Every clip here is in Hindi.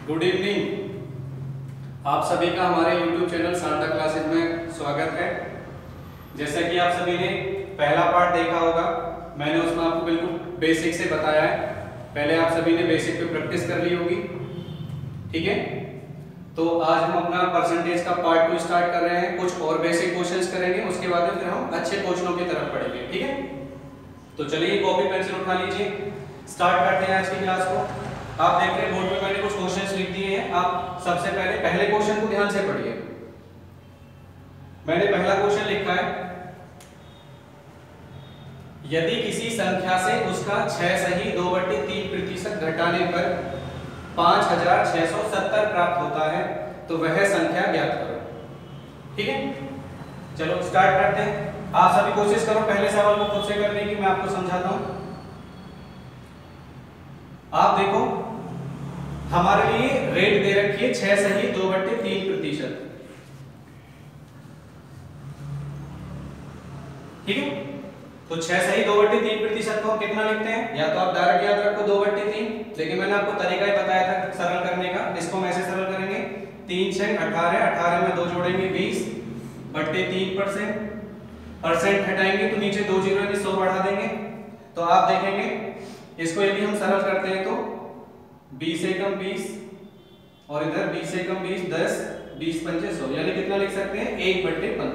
Good evening. आप सभी का हमारे YouTube चैनल शारदा क्लासेज में स्वागत है। जैसा कि आप सभी ने पहला पार्ट देखा होगा, मैंने उसमें आपको बिल्कुल बेसिक से बताया है। पहले आप सभी ने बेसिक पे प्रैक्टिस कर ली होगी, ठीक है। तो आज हम अपना परसेंटेज का पार्ट 2 स्टार्ट कर रहे हैं। कुछ और बेसिक क्वेश्चंस करेंगे, उसके बाद में फिर हम अच्छे क्वेश्चनों की तरफ पढ़ेंगे, ठीक है। तो चलिए कॉपी पेंसिल उठा लीजिए, स्टार्ट करते हैं आज की क्लास को। आप देख रहे हैं बोर्ड पे मैंने कुछ क्वेश्चंस लिख दिए हैं। आप सबसे पहले क्वेश्चन को ध्यान से पढ़िए। मैंने पहला क्वेश्चन लिखा है, यदि किसी संख्या से उसका 6 सही 2/3% घटाने पर 5670 प्राप्त होता है तो वह संख्या ज्ञात करो, ठीक है। चलो स्टार्ट करते हैं। आप सभी कोशिश करो पहले सवाल को खुद से करने की, मैं आपको समझाता हूं। आप देखो, हमारे लिए रेट दे रखी है 6 सही 2/3%, ठीक है। तो 6 सही 2/3% को हम कितना लिखते हैं, या तो आप डायरेक्ट याद रखो 2/3, लेकिन मैंने आपको तरीका ही बताया था सरल करने का। इसको हम ऐसे सरल करेंगे, 3 6 18, 18 में 2 जोड़ेंगे 20/3%, परसेंट हटाएंगे तो नीचे 2 जीरो यानी 100 बढ़ा देंगे। तो आप देखेंगे इसको यदि हम सरल करते हैं तो 20 से कम 20 और इधर 20 से कम 20, 10 20 पंचे 100, यानी कितना लिख सकते हैं 1/15।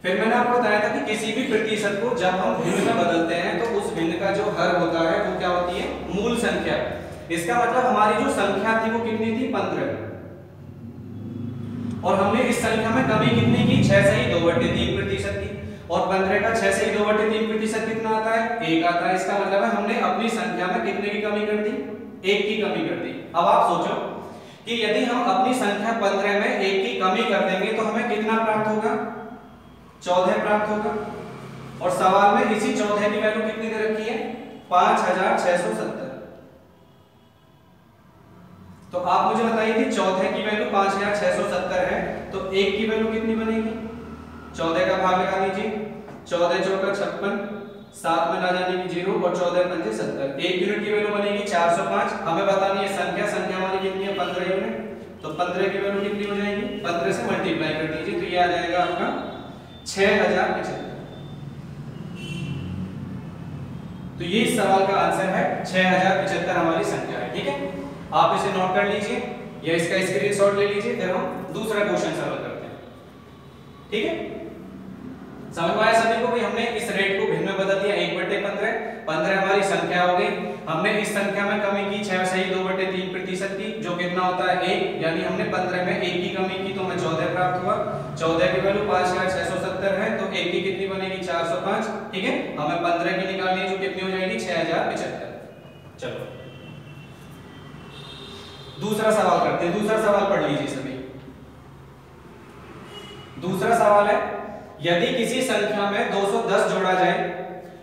फिर मैंने आपको बताया था कि किसी भी प्रतिशत को जब हम भिन्न में बदलते हैं तो उस भिन्न का जो हर होता है वो क्या होती है, मूल संख्या। इसका मतलब हमारी जो संख्या थी वो कितनी थी, 15, और हमने इस संख्या में कमी कितनी की, 6 सही 2/3% की। और 15 का 6 सही 2/3% कितना आता है, 1 आता है। इसका मतलब है हमने अपनी संख्या में कितने की कमी कर दी, 1 की कमी कर दी। अब आप सोचो कि यदि हम अपनी संख्या 15 में 1 की कमी कर देंगे तो हमें कितना प्राप्त होगा, 14 प्राप्त होगा। और सवाल में इसी 14 की वैल्यू कितनी दे रखी है, 5670। तो आप मुझे बताइए कि 14 की वैल्यू 5670 है, तो 1 की वैल्यू कितनी बनेगी, 14 का भाग लगा लीजिए, 14 चौका 56, 7 में ना जाने की 0 और 14 पंजे 70। 1 यूनिट की वैल्यू बनेगी 405। हमें बतानी है संख्या हमारी कितनी है, 15 यूनिट। तो 15 की वैल्यू कितनी हो जाएगी, 15 से मल्टीप्लाई कर दीजिए तो ये आ जाएगा आपका 6075। तो ये इस सवाल का आंसर है, 6075 हमारी संख्या है, ठीक है। आप इसे नोट कर लीजिए या इसका स्क्रीनशॉट ले लीजिए, फिर हम दूसरा क्वेश्चन सॉल्व करते हैं, ठीक है। समझ में आया सभी को भाई, हमने इस रेट को भिन्न में बदल दिया, 1/15, 15 हमारी संख्या हो गई। हमने इस संख्या में कमी की 6 सही 2/3% की, जो कितना होता है 1, यानी हमने 15 में 1 की कमी की तो हमें 14 प्राप्त हुआ। 14 की वैल्यू 5670 है, तो 1 की कितनी बनेगी, 405, ठीक है। हमें 15 की निकालनी है, जो कितनी हो जाएगी 6075। चलो दूसरा सवाल करते हैं। दूसरा सवाल पढ़ लीजिए सभी। दूसरा सवाल है, यदि किसी संख्या में 210 जोड़ा जाए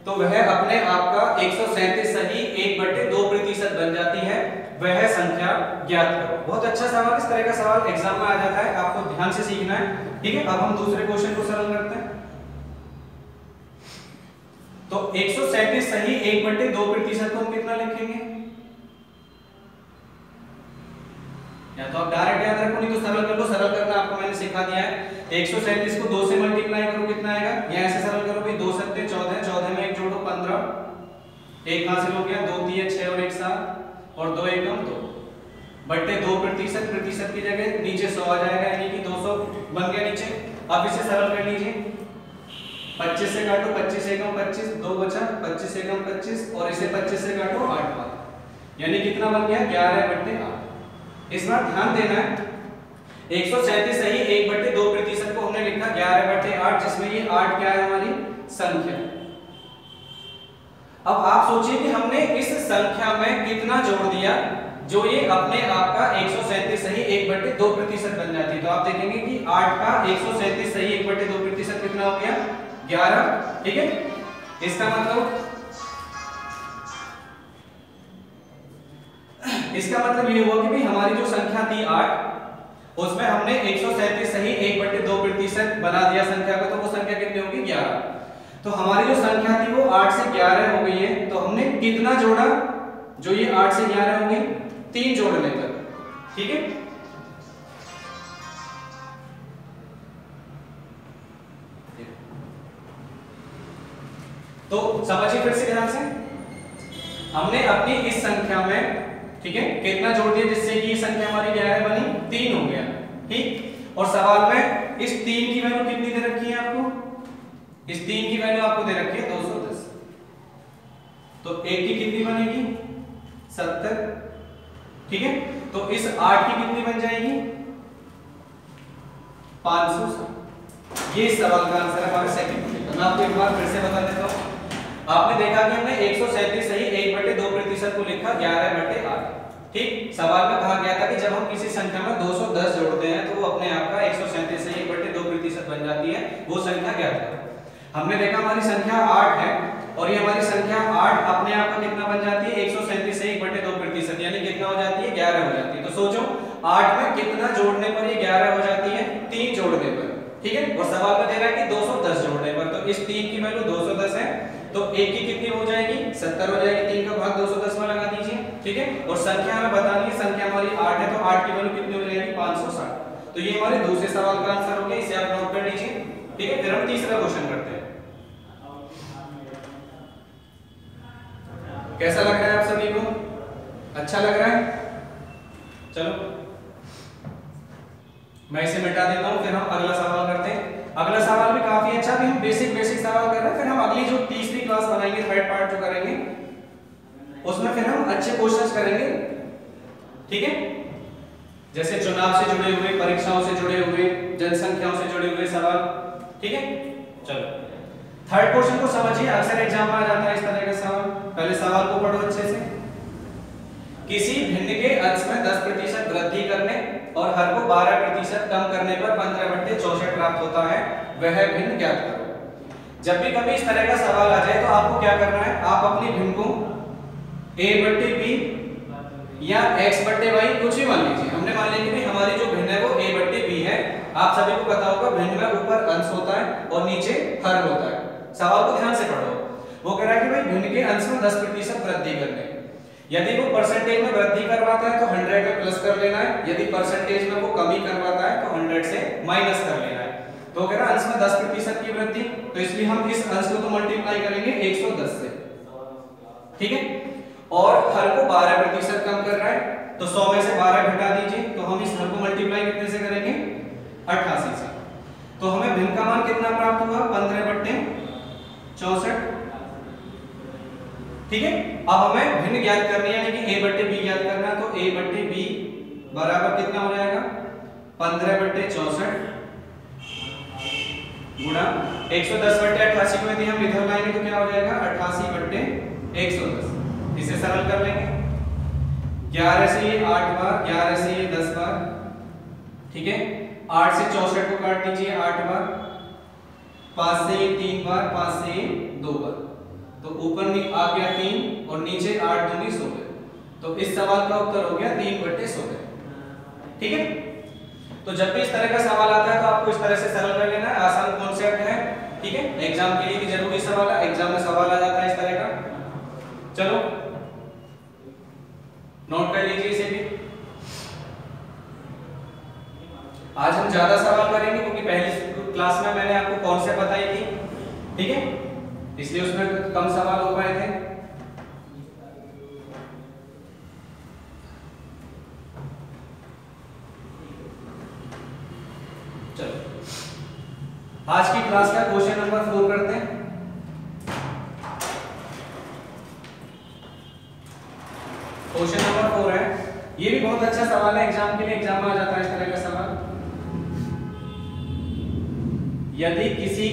तो वह अपने आप का 137 सही 1/2% बन जाती है, वह संख्या ज्ञात करो। बहुत अच्छा सवाल, इस तरह का सवाल एग्जाम में आ जाता है, आपको ध्यान से सीखना है, ठीक है। अब हम दूसरे क्वेश्चन को सरल करते हैं। तो 137 सही 1/2% को हम कितना लिखेंगे, या तो आप डायरेक्ट याद रखो, नहीं तो सरल कर लो। सरल करना आपको मैंने सिखा दिया है। 137 को 2 से मल्टीप्लाई करो, कितना आएगा, या ऐसे सरल करो भाई, 2 सत्ते 14, 14 में 1 जोड़ो 15, 1 हासिल हो गया, 2 3 6 और 1 7 और 2 एकम 2 2/2%, प्रतिशत की जगह नीचे 100 आ जाएगा, यानी कि 200 बन गया नीचे। अब इसे सरल कर लीजिए, 25 से काटो, 25 एकम 25, 2 बचा, 25 एकम 25 और इसे 25 से काटो 8 बार, यानी कितना बन गया 11/8। इस बार ध्यान देना है, 137 सही 1/2% को हमने लिखा 11/8, जिसमें ये 8 क्या है, हमारी संख्या। अब आप सोचिए कि हमने इस संख्या में कितना जोड़ दिया, जो ये अपने आप का 137 सही 1/2% बन जाती है। तो आप देखेंगे कि 8 का 137 सही 1/2% कितना हो गया, 11, ठीक है। इसका मतलब ये हुआ कि भाई हमारी जो संख्या थी 8, उसमें हमने 137 सही 1/2% बना दिया संख्या को, तो वो संख्या कितनी होगी, 11। तो हमारी जो संख्या थी वो 8 से 11 हो गई है। तो हमने कितना जोड़ा, जो ये 8 से 11 हो गई, 3 जोड़ने पर, ठीक है। तो समझिए फिर से ध्यान से, हमने अपनी इस संख्या में, ठीक है, कितना जोड़ दिया जिससे कि ये संख्या हमारी 11 बनी, 3 हो गया, ठीक। और सवाल में इस 3 की वैल्यू कितनी दे रखी है आपको, इस 3 की वैल्यू आपको दे रखी है 210, तो 1 की कितनी बनेगी 70, ठीक है। तो इस 8 की कितनी बन जाएगी 560। ये सवाल का आंसर है हमारे सेकंड का। मैं आपको एक बार फिर से बता देता हूं, आपने देखा कि हमने 137 सही 1/2% को लिखा 11/8, ठीक। सवाल में कहा गया था कि जब हम किसी संख्या में 210 जोड़ते हैं तो वो अपने आप का 137 से 1/2% बन जाती है, वो संख्या क्या है। हमने देखा हमारी संख्या 8 है और ये हमारी संख्या 8 अपने आप का कितना बन जाती है 137 से 1/2%, यानी कितना हो जाती है 11 हो जाती है। तो सोचो 8 में कितना जोड़ने पर ये 11 हो जाती है, 3 जोड़ने पर, ठीक है। और सवाल में दे रहा है कि 210 जोड़ने पर, तो इस 3 की वैल्यू 210 है, तो 1 की कितनी हो जाएगी 70 हो जाएगी, 3 का भाग 210 में लगा दीजिए, ठीक है। और संख्या हमें बतानी है, संख्या हमारी 8 है, तो 8 की वैल्यू कितनी हो जाएगी 560। तो ये हमारे दूसरे सवाल का आंसर हो गया, इसे आप नोट कर लीजिए, ठीक है। फिर हम तीसरा क्वेश्चन करते हैं। कैसा लग रहा है आप सभी को, अच्छा लग रहा है? चलो मैं इसे मिटा देता हूं, फिर हम अगला सवाल करते हैं। अगला सवाल भी काफी अच्छा, भी हम बेसिक सवाल कर रहे हैं, फिर हम अगली जो तीसरी क्लास बनाएंगे, थर्ड पार्ट जो करेंगे उसमें फिर हम अच्छे क्वेश्चंस करेंगे, ठीक है। जैसे चुनाव से जुड़े हुए, परीक्षाओं से जुड़े हुए, जनसंख्याओं से जुड़े हुए सवाल, ठीक है। चलो थर्ड क्वेश्चन को समझिए, अक्सर एग्जाम में आ जाता है इस तरह का सवाल। पहले सवाल को पढ़ो अच्छे से। किसी भिन्न के अंश में 10% वृद्धि करने और हर को 12% कम करने पर 15/64 प्राप्त होता है, वह भिन्न ज्ञात करो। जब भी कभी इस तरह का सवाल आ जाए तो आपको क्या करना है, आप अपनी भिन्न को a/b या x/y कुछ भी मान लीजिए। हमने मान लिया कि हमारी जो भिन्न है वो a/b है। आप सभी को पता होगा भिन्न में ऊपर अंश होता है और नीचे हर होता है। सवाल को ध्यान से पढ़ो, वो कह रहा है कि भाई भिन्न के अंश में 10% वृद्धि करने, यदि वो परसेंटेज में वृद्धि करवाता है तो 100 का प्लस कर लेना है, यदि परसेंटेज में वो कमी करवाता है तो 100 से माइनस कर लेना है। तो कह रहा है अंश में 10% की वृद्धि, तो इसलिए हम इस अंश को तो मल्टीप्लाई करेंगे 110 से, ठीक है। और हर को 12% कम कर रहा है, तो 100 में से 12 घटा दीजिए, तो हम इस हर को मल्टीप्लाई कितने से करेंगे 88 से। तो हमें भिन्न का मान कितना प्राप्त हुआ 15/64, ठीक है। अब हमें भिन्न ज्ञात करनी है, यानी कि a/b ज्ञात करना है, तो a/b बराबर कितना हो जाएगा 15/64 गुणा 110/88 को यदि हम इधर लाएंगे तो क्या हो जाएगा 88/110। इसे सरल कर लेंगे, 11 से ये 8 बार, 11 से ये 10 बार, ठीक है। 8 से 64 को काट दीजिए 8 बार, 5 से ये 3 बार, 5 से ये 2 बार, तो ऊपर आ गया 3 और नीचे 8 दूनी 16, तो इस सवाल का उत्तर हो गया 3/16, ठीक है। तो जब भी इस तरह का सवाल आता है तो आपको इस तरह से सरल कर लेना है, आसान कॉन्सेप्ट है, ठीक है। एग्जाम के लिए भी जरूरी सवाल है, एग्जाम में सवाल आ जाता है इस तरह का। चलो नोट कर लीजिए इसे भी। आज हम ज्यादा सवाल करेंगे क्योंकि पहली क्लास में मैंने आपको कॉन्सेप्ट बताई थी, ठीक है, इसलिए उसमें कम सवाल हो पाए थे। चलो आज की क्लास का क्वेश्चन नंबर 4 करते हैं। क्वेश्चन नंबर 4 है, ये भी बहुत अच्छा सवाल है, एग्जाम के लिए एग्जाम में आ जाता है इस तरह का सवाल। यदि किसी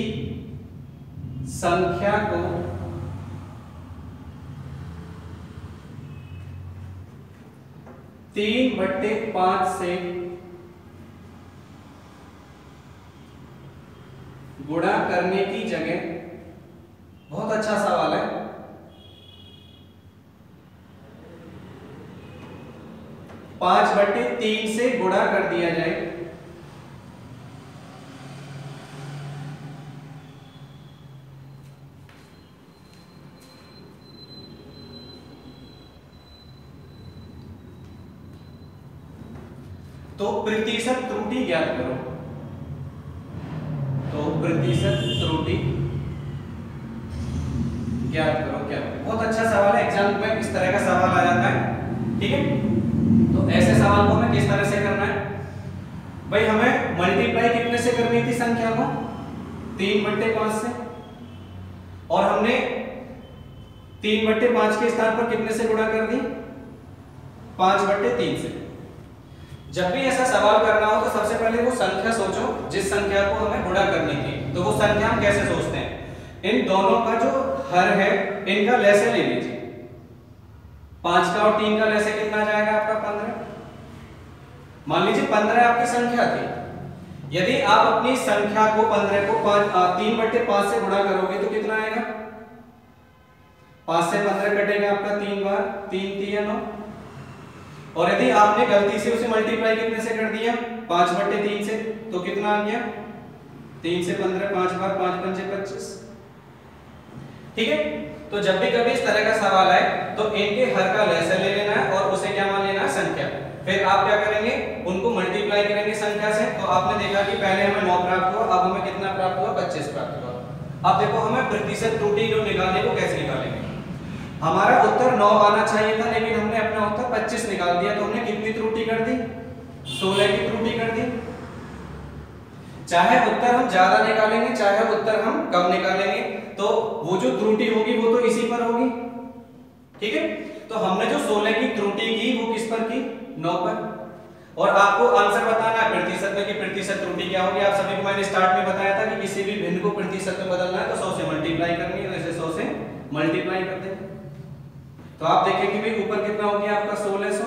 संख्या को तीन बट्टे 5 से गुणा करने की जगह, बहुत अच्छा सवाल है, 5/3 से गुणा कर दिया जाए, तो प्रतिशत त्रुटि ज्ञात करो। तो प्रतिशत त्रुटि ज्ञात करो क्या? बहुत अच्छा सवाल है, एग्जाम में इस तरह का सवाल आ जाता है। ठीक है, तो ऐसे सवाल को हमें किस तरह से करना है भाई? हमें मल्टीप्लाई कितने से करनी थी संख्या को? 3/5 से, और हमने 3/5 के स्थान पर कितने से गुणा कर दी? 5/3 से। जब भी ऐसा सवाल करना हो तो सबसे पहले वो संख्या सोचो जिस संख्या को हमें गुणा करनी थी। तो वो संख्या हम कैसे सोचते हैं? इन दोनों का जो हर है इनका लैसे ले लीजिए। 5 का और 3 का लैसे कितना जाएगा आपका? 15। मान लीजिए 15 आपकी संख्या थी। यदि आप अपनी संख्या को 15 को 3/5 से गुणा करोगे तो कितना आएगा? 5 से 15 कटेगा आपका 3 बार, 3 3 9। और यदि आपने गलती से उसे मल्टीप्लाई कितने से कर दिया? 5/3 से, तो कितना आ गया? 3 से 15 5 बार, 5 5 25। ठीक है, तो जब भी कभी इस तरह का सवाल आए तो इनके हर का लैसा ले लेना है और उसे क्या मान लेना है? संख्या। फिर आप क्या करेंगे? उनको मल्टीप्लाई करेंगे संख्या से। तो आपने देखा कि पहले हमें 9 प्राप्त हुआ, अब हमें कितना प्राप्त हुआ? 25 प्राप्त हुआ। अब देखो हमें प्रतिशत त्रुटि जो निकालने को कैसे निकालेंगे? हमारा उत्तर 9 आना चाहिए था, लेकिन हमने अपना उत्तर 25 निकाल दिया। तो हमने कितनी त्रुटि कर दी? 16 की त्रुटि कर दी। चाहे उत्तर हम ज्यादा निकालेंगे, चाहे उत्तर हम कम निकालेंगे, तो वो जो त्रुटि होगी वो तो इसी पर होगी। ठीक है, तो हमने जो 16 की त्रुटि की वो किस पर की? 9 पर। और आपको आंसर बताना है प्रतिशत में कि प्रतिशत त्रुटि क्या होगी। आप सभी को मैंने स्टार्ट में बताया था कि किसी भी भिन्न को प्रतिशत में बदलना है तो 100 से मल्टीप्लाई करनी है, वैसे 100 से मल्टीप्लाई कर देंगे। तो आप देखें कि भाई ऊपर कितना हो गया आपका? 1600।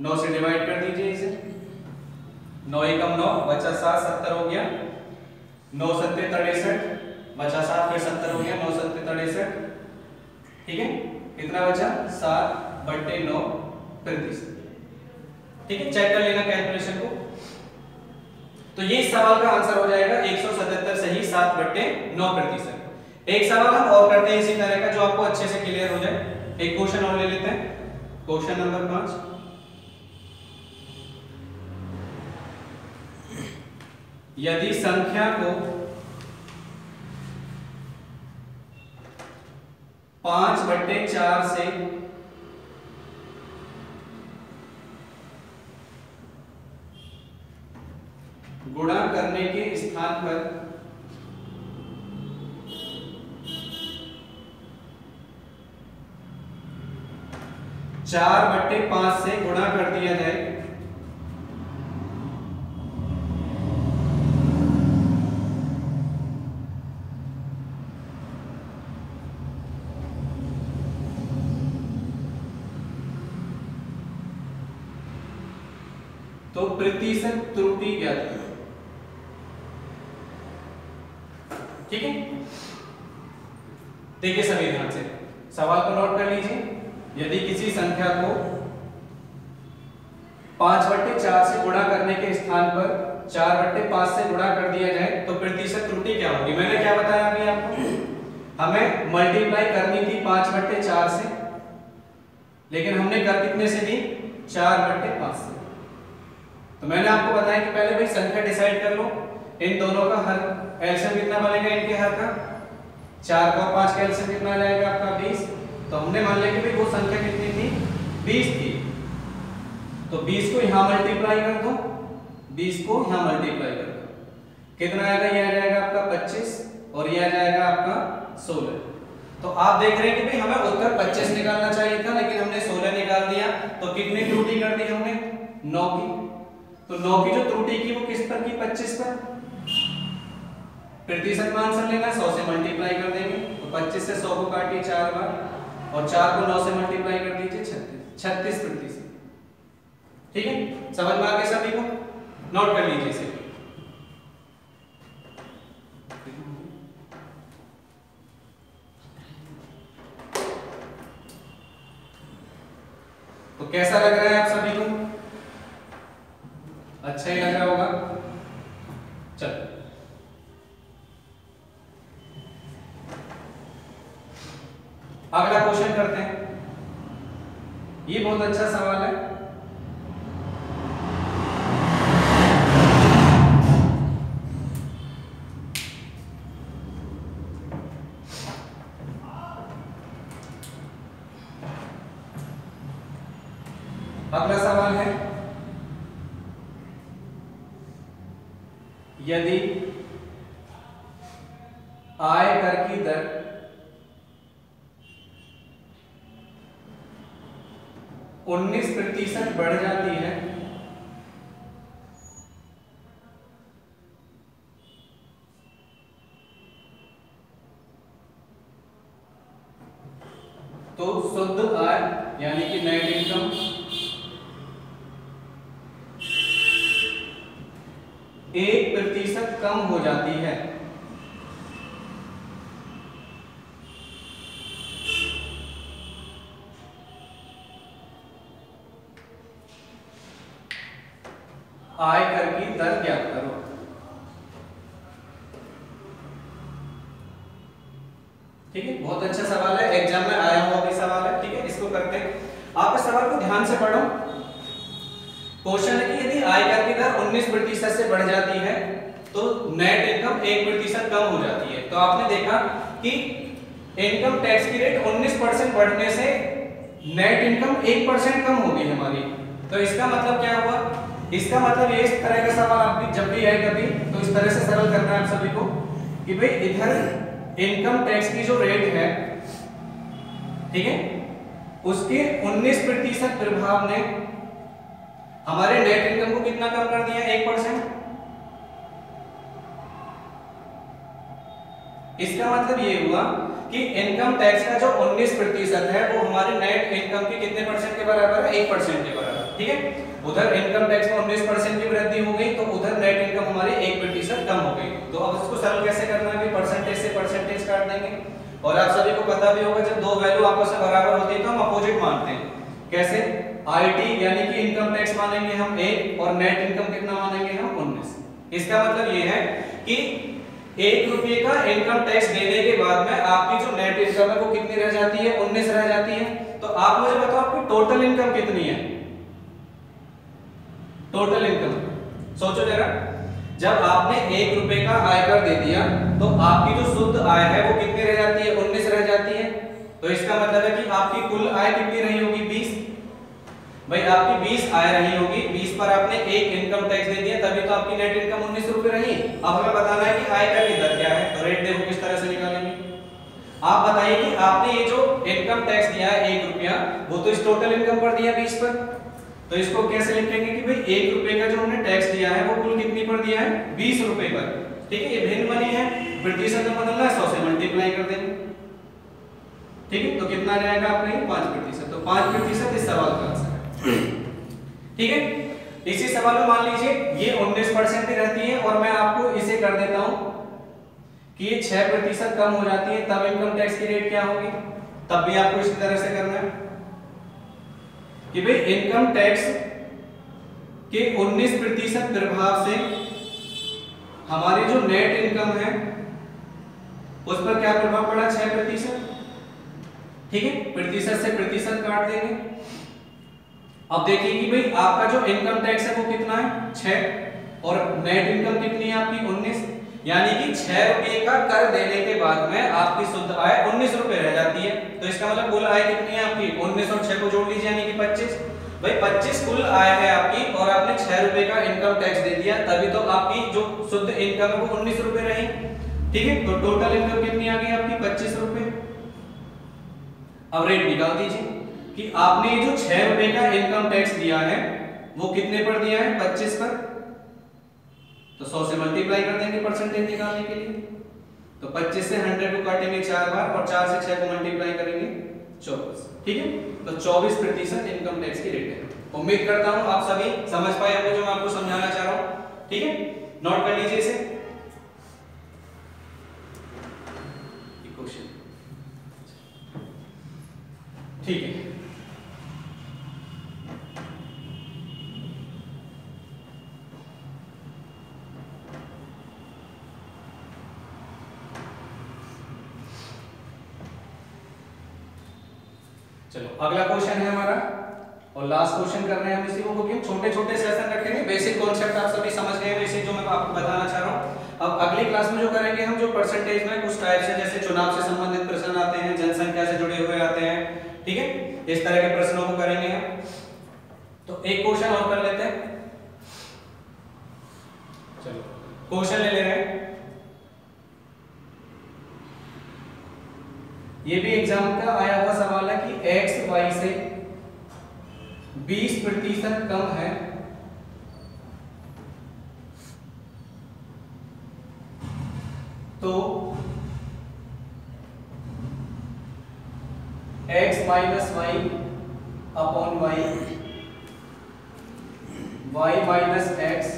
9 से डिवाइड कर दीजिए इसे। 9 एकम 9 बचा 7, 70 हो गया। 9 सत्ते 63 बचा 7, फिर 70 हो गया। 9 सत्ते 63। ठीक है, कितना बचा? 7/9 प्रतिशत। ठीक है, चेक कर लेना कैलकुलेशन को। तो ये इस सवाल का आंसर हो जाएगा 177 सही 7/9 प्रतिशत। एक सवाल हम और करते हैं इसी तरह का जो आपको अच्छे से क्लियर हो जाए। एक क्वेश्चन और ले लेते हैं, क्वेश्चन नंबर 5। यदि संख्या को 5/4 से गुणा करने के स्थान पर 4/5 से गुणा कर दिया जाए तो प्रतिशत त्रुटि ज्ञात करो। ठीक है, देखिए सभी ध्यान से सवाल को नोट कर लीजिए। यदि किसी संख्या को 5/4 से गुणा करने के स्थान पर 4/5 से गुणा कर दिया जाए तो प्रतिशत त्रुटि क्या होगी? मैंने क्या बताया अभी आपको? हमें मल्टीप्लाई करनी थी 5/4 से, लेकिन हमने कर कितने से दी? 4/5 से। तो मैंने आपको बताया कि पहले भाई संख्या डिसाइड कर लो। इन दोनों का हर एलसीएम कितना बनेगा? इनके हर का 4 का 5 का एलसीएम कितना आ जाएगा आपका? 20। तो हमने मान लिया कि भाई वो संख्या कितनी थी? 20 थी। तो 20 को यहां मल्टीप्लाई कर दो, 20 को यहां मल्टीप्लाई कर दो, कितना आएगा? ये आ जाएगा आपका 25 और ये आ जाएगा आपका 16। तो आप देख रहे हैं कि भाई हमें उत्तर 25 निकालना चाहिए था, लेकिन हमने 16 निकाल दिया। तो कितनी त्रुटि कर दी हमने? 9 की। तो 9 की जो त्रुटि की वो किस पर की? 25 पर। प्रतिशत में आंसर लेना है, 100 से मल्टीप्लाई कर देंगे। तो 25 से 100 को काटिए 4 बार और 4 को 9 से मल्टीप्लाई कर दीजिए 36%। ठीक है, समझ में आ गया सभी को? नोट कर लीजिए इसे। तो कैसा लग रहा है आप सभी को? अच्छा ही लग रहा होगा। चलो अगला क्वेश्चन करते हैं। ये बहुत अच्छा सवाल है। अगला सवाल है, यदि आयकर की दर 19% बढ़ जाती है तो शुद्ध आय यानी कि नेट इनकम 1% कम हो जाती है। आयकर की दर ज्ञात करो। ठीक है, बहुत अच्छा सवाल है, एग्जाम में आया हुआ भी सवाल है। ठीक है, इसको करते हैं। आप इस सवाल को ध्यान से पढ़ो। क्वेश्चन है कि यदि आयकर की दर 19% से बढ़ जाती है तो नेट इनकम 1% कम हो जाती है। तो आपने देखा कि इनकम टैक्स की रेट 19% बढ़ने से नेट इनकम 1% कम हो गई हमारी। तो इसका मतलब क्या हुआ? इसका मतलब ये, इस तरह का सवाल आप भी जब भी आए कभी तो इस तरह से सरल करना है आप सभी को कि भाई इधर इनकम टैक्स की जो रेट है, ठीक है, उसके 19% प्रभाव ने हमारे नेट इनकम को कितना कम कर दिया? 1%। इसका मतलब ये हुआ कि इनकम टैक्स का जो 19% है वो हमारे नेट इनकम के कितने परसेंट के बराबर है? 1% के बराबर। ठीक है, उधर इनकम टैक्स में 19% की वृद्धि हो गई तो उधर नेट इनकम हमारी 1% कम हो गई। तो अब इसको सरल कैसे करना है? परसेंटेज से परसेंटेज काट देंगे। और आप सभी को पता भी होगा जब दो वैल्यू आपस में बराबर होती है तो हम अपोजिट मानते हैं। कैसे? आईटी यानी कि इनकम टैक्स मानेंगे हम 1 और नेट इनकम कितना मानेंगे हम? 19। इसका मतलब ये है कि 1 रुपये का इनकम टैक्स देने के बाद में आपकी जो नेट इनकम है वो कितनी रह जाती है? 19 रह जाती है। तो आप मुझे बताओ आपकी टोटल इनकम कितनी है? टोटल इनकम सोचो जरा, जब आपने 1 रुपए का आयकर दे दिया तो आपकी जो शुद्ध आय है वो कितनी रह जाती है? 19 रह जाती है। तो इसका मतलब है कि आपकी कुल आय कितनी रही होगी? 20। भाई आपकी 20 आय रही होगी, 20 पर आपने 1 इनकम टैक्स दे दिया तभी तो आपकी नेट इनकम 19 रुपए रही। अब हमें बताना है कि आयकर की दर क्या है। तो रेट देखो किस तरह से निकालेंगे। आप बताइए कि आपने ये जो इनकम टैक्स दिया है 1 रुपया, वो तो इस टोटल इनकम पर दिया 20 पर। तो इसको कैसे लिखेंगे कि भाई 1 रुपए का जो हमने टैक्स दिया है वो कुल कितनी पर दिया है? 20 रुपए पर। ठीक है, ये भिन्न मनी है, प्रतिशत में बदलना है, 100 से मल्टीप्लाई कर देंगे। ठीक है, तो कितना जाएगा आपका? 5%। तो 5% इस सवाल का आंसर है। ठीक है, इसी सवाल में मान लीजिए ये 19% ही रहती है और मैं आपको इसे कर देता हूं कि ये 6% कम हो जाती है, तब इनकम टैक्स की रेट क्या होगी? तब भी आपको इसी तरह से करना है कि भाई इनकम टैक्स के 19% प्रभाव से हमारी जो नेट इनकम है उस पर क्या प्रभाव पड़ा? 6%। ठीक है, प्रतिशत से प्रतिशत काट देंगे। अब देखिए कि भाई आपका जो इनकम टैक्स है वो कितना है? 6 और नेट इनकम कितनी है आपकी? 19। यानी कि 6 रुपये का कर देने के बाद में आपकी शुद्ध आय 19 रुपए रह जाती है। तो इसका मतलब कुल आय कितनी है आपकी? 19 और 6 को जोड़ लीजिए यानी कि 25। भाई 25 कुल आय है आपकी और आपने 6 रुपए का इनकम टैक्स दे दिया तभी तो आपकी जो शुद्ध इनकम है वो 19 रुपए रही। ठीक है, तो टोटल इनकम कितनी आ गई आपकी? 25 रुपए। अब रेट निकाल दीजिए कि आपने जो 6 रुपए का इनकम टैक्स दिया है वो कितने पर दिया है? 25 पर। तो 100 से मल्टीप्लाई कर देंगे परसेंटेज निकालने के लिए। तो 25 से 100 को काटेंगे 4 बार और 4 से 6 को मल्टीप्लाई करेंगे 24। ठीक है, तो 24% इनकम टैक्स की रेट है। उम्मीद करता हूं आप सभी समझ पाए होंगे जो मैं आपको समझाना चाह रहा हूं। ठीक है, नोट कर लीजिए इसे। क्वेश्चन ठीक है, चलो अगला क्वेश्चन है हमारा और लास्ट क्वेश्चन कर रहे हैं हम इसी को, क्योंकि छोटे छोटे सेशन रखेंगे। बेसिक कॉन्सेप्ट आप सभी समझ गए, बेसिक जो मैं आपको बताना चाह रहा हूँ। अब अगली क्लास में जो करेंगे हम, जो परसेंटेज में कुछ टाइप से जैसे चुनाव से संबंधित प्रश्न आते हैं, जनसंख्या से जुड़े हुए आते हैं, ठीक है, इस तरह के प्रश्नों को करेंगे हम। तो क्वेश्चन ले रहे हैं, ये भी एग्जाम का आया हुआ सवाल है कि x y से 20% कम है तो x minus y upon y, y minus x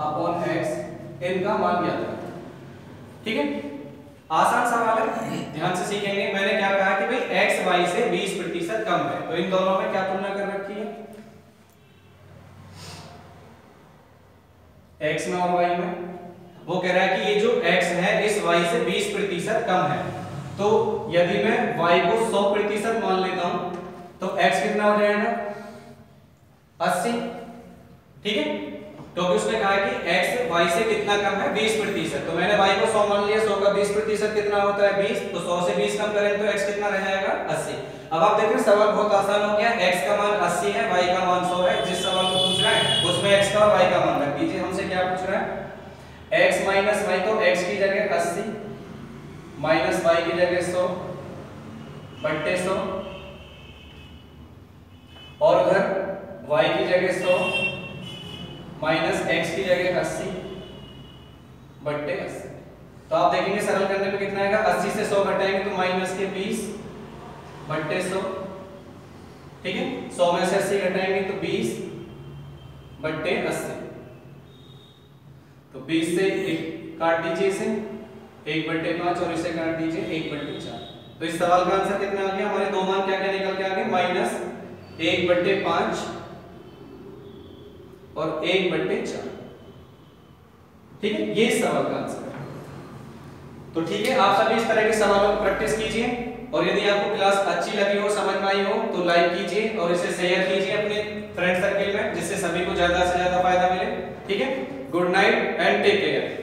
upon x, इनका मान ज्ञात करें। ठीक है, आसान सवाल है, ध्यान से सीखेंगे। मैंने क्या कहा कि भाई x y से 20% कम है, तो इन दोनों में क्या तुलना कर रखी है, x में और y में। वो कह रहा है कि ये जो x है इस y से 20% कम है, तो यदि मैं y को 100% मान लेता हूं तो x कितना हो जाएगा 80। ठीक है, क्योंकि उसने कहा कि x y से कितना कम है 20%, तो मैंने y को 100 मान लिया, 100 का 20% कितना होता है 20, तो 100 से 20 कम करें तो x कितना रह जाएगा 80। अब आप देख रहे हैं सवाल बहुत आसान हो गया, x का मान 80 है, y का मान 100 है। जिस सवाल को पूछ रहा है उसमें x का और y का मान रख दीजिए। हमसे क्या पूछ रहा है, x माइनस y, तो x की जगह 80 माइनस y की जगह 100 बट्टे 100, और उधर y की जगह 100 माइनस x की जगह 80 बट्टे 80। तो आप देखेंगे सरल करने पे कितना आएगा, 80 से 100 घटाएंगे तो माइनस के 20 बट्टे 100। ठीक है, 100 में से 80 घटाएंगे तो 20 बट्टे 80, तो 20 से 1 काट दीजिए, इसे 1/5 और इसे काट दीजिए 1/4। तो इस सवाल का आंसर कितना आ गया, हमारे दो मान क्या क्या निकल के आ गए, माइनस 1/5 और 1/4। ठीक है, ये इस सवाल का आंसर है। तो ठीक है, आप सभी इस तरह के सवालों को प्रैक्टिस कीजिए, और यदि आपको क्लास अच्छी लगी हो, समझ में आई हो, तो लाइक कीजिए और इसे शेयर कीजिए अपने फ्रेंड सर्किल में, जिससे सभी को ज्यादा से ज्यादा फायदा मिले। ठीक है, good night and take care.